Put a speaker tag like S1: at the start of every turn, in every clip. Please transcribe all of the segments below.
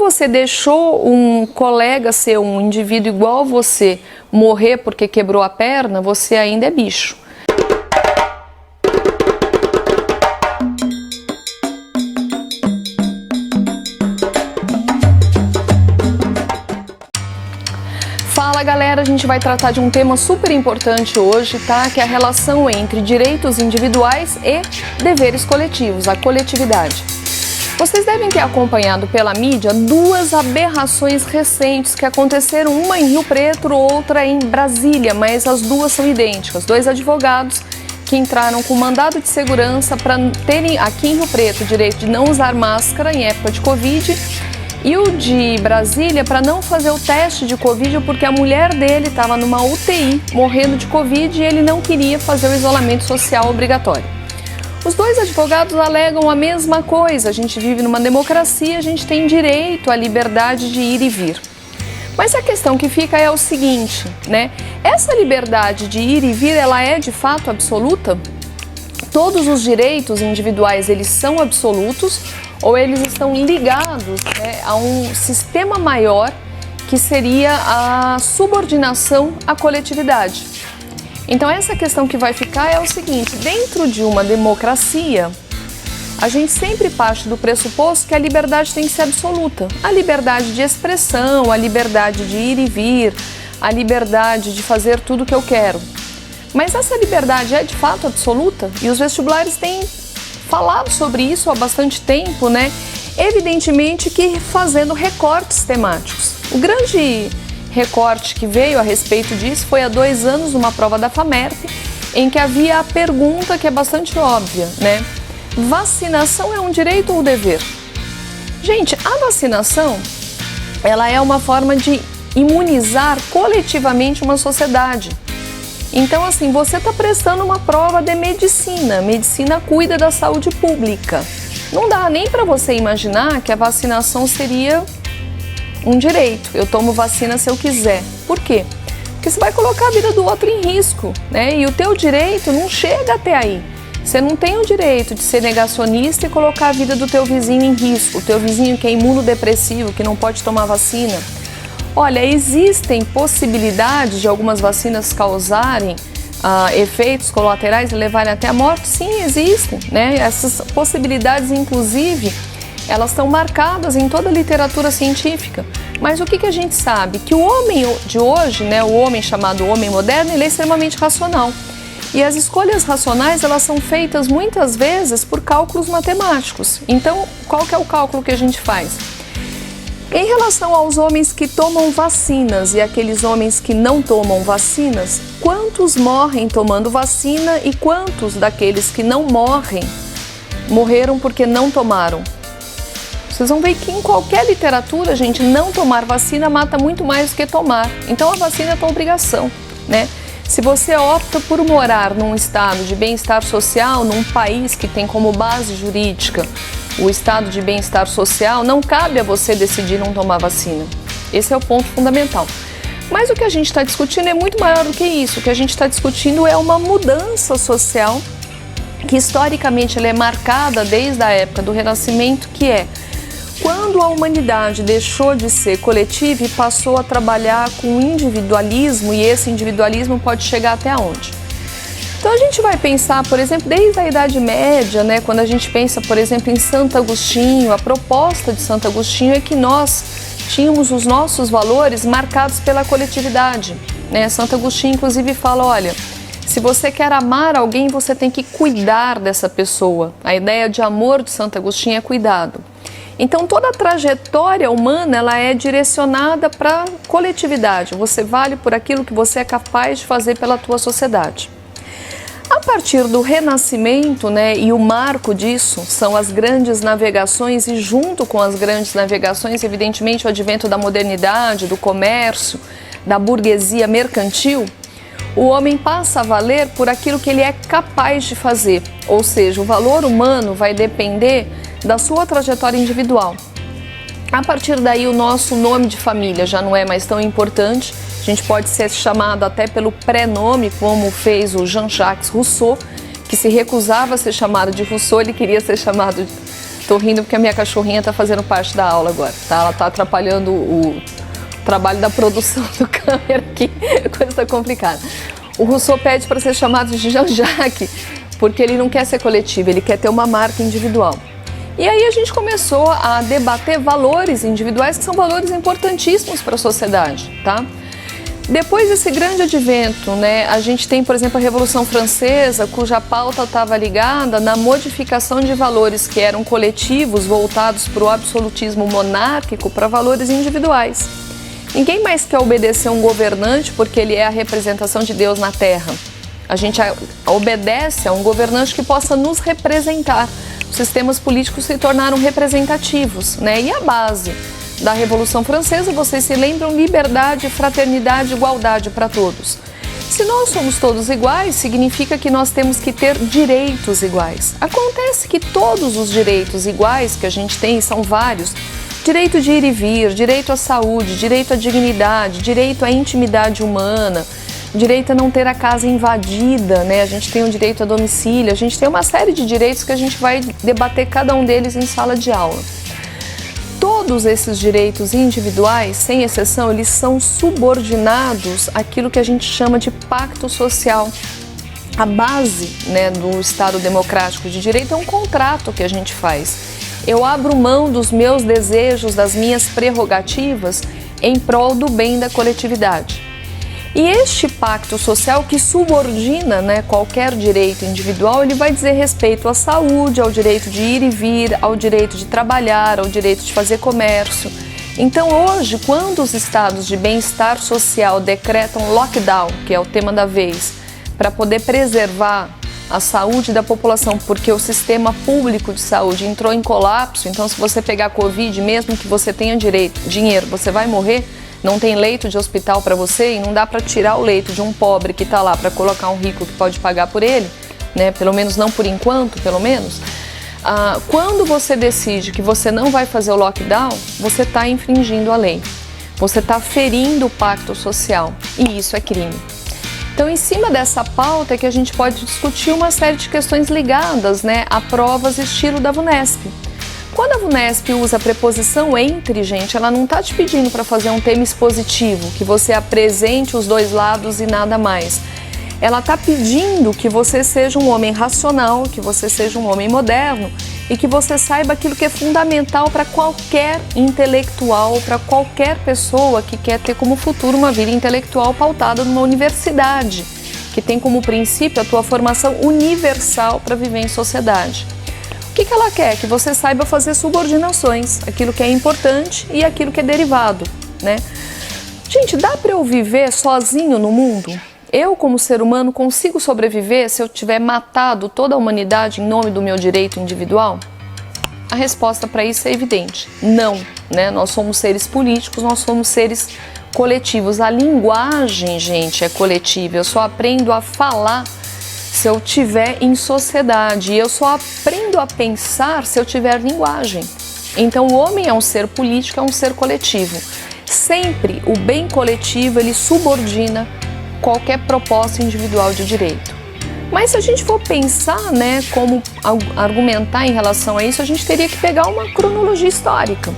S1: você deixou um colega seu, um indivíduo igual você, morrer porque quebrou a perna, você ainda é bicho. Fala galera, a gente vai tratar de um tema super importante hoje, tá? Que é a relação entre direitos individuais e deveres coletivos, a coletividade. Vocês devem ter acompanhado pela mídia duas aberrações recentes que aconteceram, uma em Rio Preto, outra em Brasília, mas as duas são idênticas. Dois advogados que entraram com mandado de segurança para terem aqui em Rio Preto o direito de não usar máscara em época de Covid, e o de Brasília para não fazer o teste de Covid porque a mulher dele estava numa UTI morrendo de Covid e ele não queria fazer o isolamento social obrigatório. Os dois advogados alegam a mesma coisa: a gente vive numa democracia, a gente tem direito à liberdade de ir e vir. Mas a questão que fica é o seguinte, né? Essa liberdade de ir e vir, ela é de fato absoluta? Todos os direitos individuais, eles são absolutos ou eles estão ligados, né, a um sistema maior que seria a subordinação à coletividade? Então essa questão que vai ficar é o seguinte: dentro de uma democracia, a gente sempre parte do pressuposto que a liberdade tem que ser absoluta. A liberdade de expressão, a liberdade de ir e vir, a liberdade de fazer tudo o que eu quero. Mas essa liberdade é de fato absoluta? E os vestibulares têm falado sobre isso há bastante tempo, né? Evidentemente que fazendo recortes temáticos. O grande recorte que veio a respeito disso foi há 2 anos, numa prova da FAMERP, em que havia a pergunta que é bastante óbvia, né? Vacinação é um direito ou dever? Gente, a vacinação, ela é uma forma de imunizar coletivamente uma sociedade. Então, assim, você está prestando uma prova de medicina. Medicina cuida da saúde pública. Não dá nem para você imaginar que a vacinação seria um direito. Eu tomo vacina se eu quiser. Por quê? Porque você vai colocar a vida do outro em risco, né? E o teu direito não chega até aí. Você não tem o direito de ser negacionista e colocar a vida do teu vizinho em risco. O teu vizinho que é imunodepressivo, que não pode tomar vacina. Olha, existem possibilidades de algumas vacinas causarem efeitos colaterais e levarem até a morte? Sim, existem, né? Essas possibilidades, inclusive, elas estão marcadas em toda a literatura científica. Mas o que a gente sabe? Que o homem de hoje, né, o homem chamado homem moderno, ele é extremamente racional. E as escolhas racionais, elas são feitas muitas vezes por cálculos matemáticos. Então, qual que é o cálculo que a gente faz? Em relação aos homens que tomam vacinas e aqueles homens que não tomam vacinas, quantos morrem tomando vacina e quantos daqueles que não morreram porque não tomaram? Vocês vão ver que em qualquer literatura, gente, não tomar vacina mata muito mais do que tomar. Então a vacina é tua obrigação, né? Se você opta por morar num estado de bem-estar social, num país que tem como base jurídica o estado de bem-estar social, não cabe a você decidir não tomar vacina. Esse é o ponto fundamental. Mas o que a gente está discutindo é muito maior do que isso. O que a gente está discutindo é uma mudança social que historicamente ela é marcada desde a época do Renascimento, que é quando a humanidade deixou de ser coletiva e passou a trabalhar com individualismo, e esse individualismo pode chegar até onde? Então a gente vai pensar, por exemplo, desde a Idade Média, né, quando a gente pensa, por exemplo, em Santo Agostinho, a proposta de Santo Agostinho é que nós tínhamos os nossos valores marcados pela coletividade, né? Santo Agostinho, inclusive, fala, olha, se você quer amar alguém, você tem que cuidar dessa pessoa. A ideia de amor de Santo Agostinho é cuidado. Então toda a trajetória humana, ela é direcionada para a coletividade. Você vale por aquilo que você é capaz de fazer pela tua sociedade. A partir do Renascimento, né, e o marco disso são as grandes navegações, e junto com as grandes navegações, evidentemente, o advento da modernidade, do comércio, da burguesia mercantil, o homem passa a valer por aquilo que ele é capaz de fazer, ou seja, o valor humano vai depender da sua trajetória individual. A partir daí, o nosso nome de família já não é mais tão importante. A gente pode ser chamado até pelo pré-nome, como fez o Jean-Jacques Rousseau, que se recusava a ser chamado de Rousseau, ele queria ser chamado Tô rindo porque a minha cachorrinha tá fazendo parte da aula agora, tá? Ela tá atrapalhando o trabalho da produção do câmera aqui, coisa tá complicada. O Rousseau pede para ser chamado de Jean-Jacques, porque ele não quer ser coletivo, ele quer ter uma marca individual. E aí a gente começou a debater valores individuais que são valores importantíssimos para a sociedade, tá? Depois desse grande advento, né, a gente tem, por exemplo, a Revolução Francesa, cuja pauta estava ligada na modificação de valores que eram coletivos, voltados para o absolutismo monárquico, para valores individuais. Ninguém mais quer obedecer um governante porque ele é a representação de Deus na Terra. A gente obedece a um governante que possa nos representar. Os sistemas políticos se tornaram representativos, né? E a base da Revolução Francesa, vocês se lembram, liberdade, fraternidade, igualdade para todos. Se nós somos todos iguais, significa que nós temos que ter direitos iguais. Acontece que todos os direitos iguais que a gente tem, são vários, direito de ir e vir, direito à saúde, direito à dignidade, direito à intimidade humana, direito a não ter a casa invadida, né? A gente tem o direito a domicílio, a gente tem uma série de direitos que a gente vai debater cada um deles em sala de aula. Todos esses direitos individuais, sem exceção, eles são subordinados àquilo que a gente chama de pacto social. A base, né, do Estado democrático de direito é um contrato que a gente faz. Eu abro mão dos meus desejos, das minhas prerrogativas em prol do bem da coletividade. E este pacto social que subordina, né, qualquer direito individual, ele vai dizer respeito à saúde, ao direito de ir e vir, ao direito de trabalhar, ao direito de fazer comércio. Então hoje, quando os estados de bem-estar social decretam lockdown, que é o tema da vez, para poder preservar a saúde da população, porque o sistema público de saúde entrou em colapso, então se você pegar Covid, mesmo que você tenha dinheiro, você vai morrer. Não tem leito de hospital para você e não dá para tirar o leito de um pobre que está lá para colocar um rico que pode pagar por ele, né? Pelo menos não por enquanto, pelo menos. Quando você decide que você não vai fazer o lockdown, você está infringindo a lei. Você está ferindo o pacto social e isso é crime. Então, em cima dessa pauta é que a gente pode discutir uma série de questões ligadas, né, a provas estilo da VUNESP. Quando a VUNESP usa a preposição entre, gente, ela não está te pedindo para fazer um tema expositivo, que você apresente os dois lados e nada mais. Ela está pedindo que você seja um homem racional, que você seja um homem moderno e que você saiba aquilo que é fundamental para qualquer intelectual, para qualquer pessoa que quer ter como futuro uma vida intelectual pautada numa universidade, que tem como princípio a tua formação universal para viver em sociedade. O que ela quer? Que você saiba fazer subordinações, aquilo que é importante e aquilo que é derivado, né? Gente, dá para eu viver sozinho no mundo? Eu, como ser humano, consigo sobreviver se eu tiver matado toda a humanidade em nome do meu direito individual? A resposta para isso é evidente, não, né? Nós somos seres políticos, nós somos seres coletivos. A linguagem, gente, é coletiva. Eu só aprendo a falar se eu tiver em sociedade, e eu só aprendo a pensar se eu tiver linguagem. Então o homem é um ser político, é um ser coletivo. Sempre o bem coletivo, ele subordina qualquer proposta individual de direito. Mas se a gente for pensar, né, como argumentar em relação a isso, a gente teria que pegar uma cronologia histórica.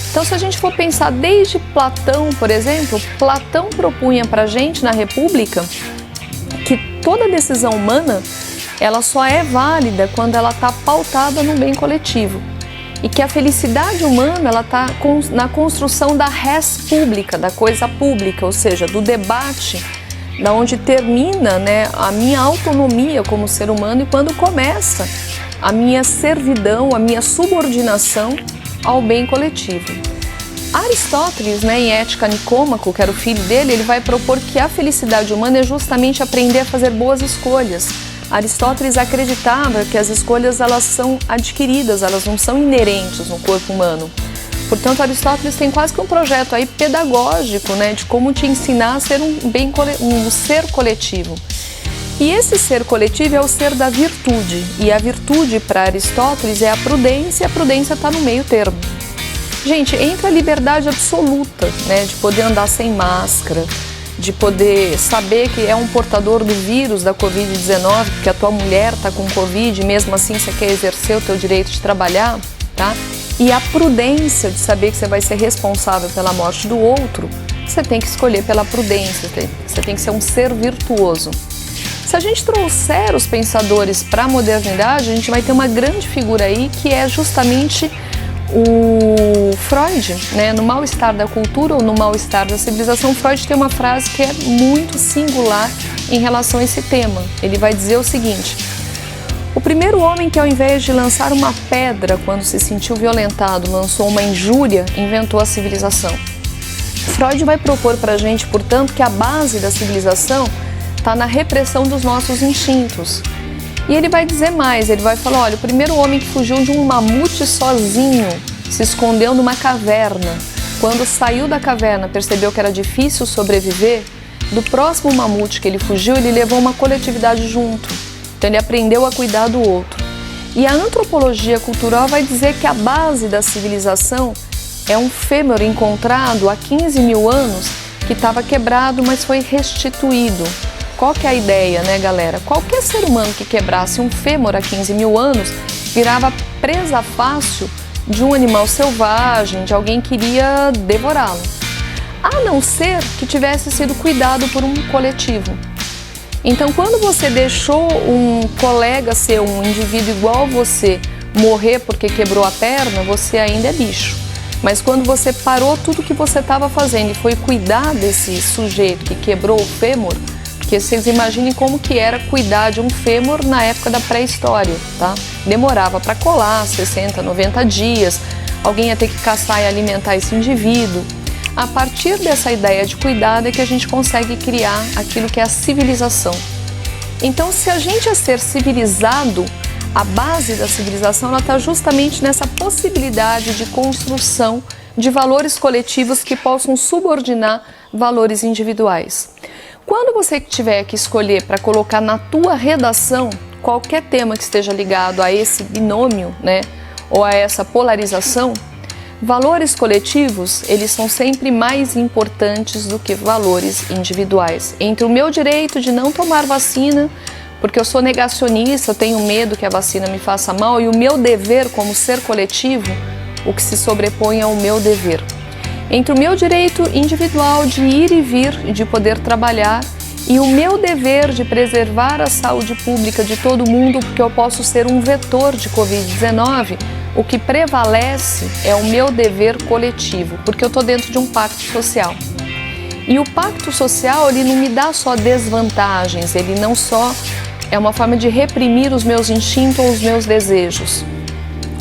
S1: Então, se a gente for pensar desde Platão, por exemplo, Platão propunha para a gente na República que toda decisão humana, ela só é válida quando ela está pautada no bem coletivo. E que a felicidade humana, ela está na construção da res pública, da coisa pública, ou seja, do debate, da onde termina, né, a minha autonomia como ser humano e quando começa a minha servidão, a minha subordinação ao bem coletivo. Aristóteles, né, em Ética Nicômaco, que era o filho dele, ele vai propor que a felicidade humana é justamente aprender a fazer boas escolhas. Aristóteles acreditava que as escolhas, elas são adquiridas, elas não são inerentes no corpo humano. Portanto, Aristóteles tem quase que um projeto aí pedagógico, né, de como te ensinar a ser um ser coletivo. E esse ser coletivo é o ser da virtude. E a virtude para Aristóteles é a prudência, e a prudência está no meio termo. Gente, entre a liberdade absoluta, né, de poder andar sem máscara, de poder saber que é um portador do vírus da Covid-19, porque a tua mulher está com Covid e mesmo assim você quer exercer o teu direito de trabalhar, tá? E a prudência de saber que você vai ser responsável pela morte do outro, você tem que escolher pela prudência, você tem que ser um ser virtuoso. Se a gente trouxer os pensadores para a modernidade, a gente vai ter uma grande figura aí que é justamente o Freud, né? No Mal-Estar da Cultura ou no Mal-Estar da Civilização, Freud tem uma frase que é muito singular em relação a esse tema. Ele vai dizer o seguinte: o primeiro homem que, ao invés de lançar uma pedra quando se sentiu violentado, lançou uma injúria, inventou a civilização. Freud vai propor para a gente, portanto, que a base da civilização está na repressão dos nossos instintos. E ele vai dizer mais, ele vai falar, olha, o primeiro homem que fugiu de um mamute sozinho, se escondeu numa caverna. Quando saiu da caverna, percebeu que era difícil sobreviver, do próximo mamute que ele fugiu, ele levou uma coletividade junto. Então ele aprendeu a cuidar do outro. E a antropologia cultural vai dizer que a base da civilização é um fêmur encontrado há 15 mil anos que estava quebrado, mas foi restituído. Qual que é a ideia, né, galera? Qualquer ser humano que quebrasse um fêmur há 15 mil anos virava presa fácil de um animal selvagem, de alguém que iria devorá-lo. A não ser que tivesse sido cuidado por um coletivo. Então, quando você deixou um colega seu, um indivíduo igual a você, morrer porque quebrou a perna, você ainda é bicho. Mas quando você parou tudo que você estava fazendo e foi cuidar desse sujeito que quebrou o fêmur, porque vocês imaginem como que era cuidar de um fêmur na época da pré-história, tá? Demorava para colar 60, 90 dias, alguém ia ter que caçar e alimentar esse indivíduo. A partir dessa ideia de cuidado é que a gente consegue criar aquilo que é a civilização. Então, se a gente é ser civilizado, a base da civilização está justamente nessa possibilidade de construção de valores coletivos que possam subordinar valores individuais. Quando você tiver que escolher para colocar na tua redação qualquer tema que esteja ligado a esse binômio, né, ou a essa polarização, valores coletivos, eles são sempre mais importantes do que valores individuais. Entre o meu direito de não tomar vacina, porque eu sou negacionista, eu tenho medo que a vacina me faça mal, e o meu dever como ser coletivo, o que se sobrepõe ao meu dever. Entre o meu direito individual de ir e vir e de poder trabalhar e o meu dever de preservar a saúde pública de todo mundo, porque eu posso ser um vetor de Covid-19, o que prevalece é o meu dever coletivo, porque eu estou dentro de um pacto social. E o pacto social, ele não me dá só desvantagens, ele não só é uma forma de reprimir os meus instintos ou os meus desejos.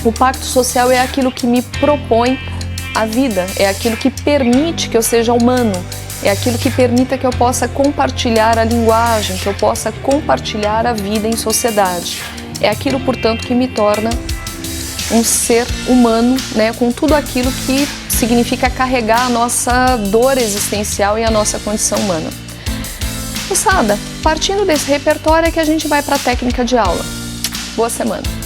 S1: O pacto social é aquilo que me propõe a vida, é aquilo que permite que eu seja humano, é aquilo que permita que eu possa compartilhar a linguagem, que eu possa compartilhar a vida em sociedade. É aquilo, portanto, que me torna um ser humano, né, com tudo aquilo que significa carregar a nossa dor existencial e a nossa condição humana. Moçada, partindo desse repertório é que a gente vai para a técnica de aula. Boa semana!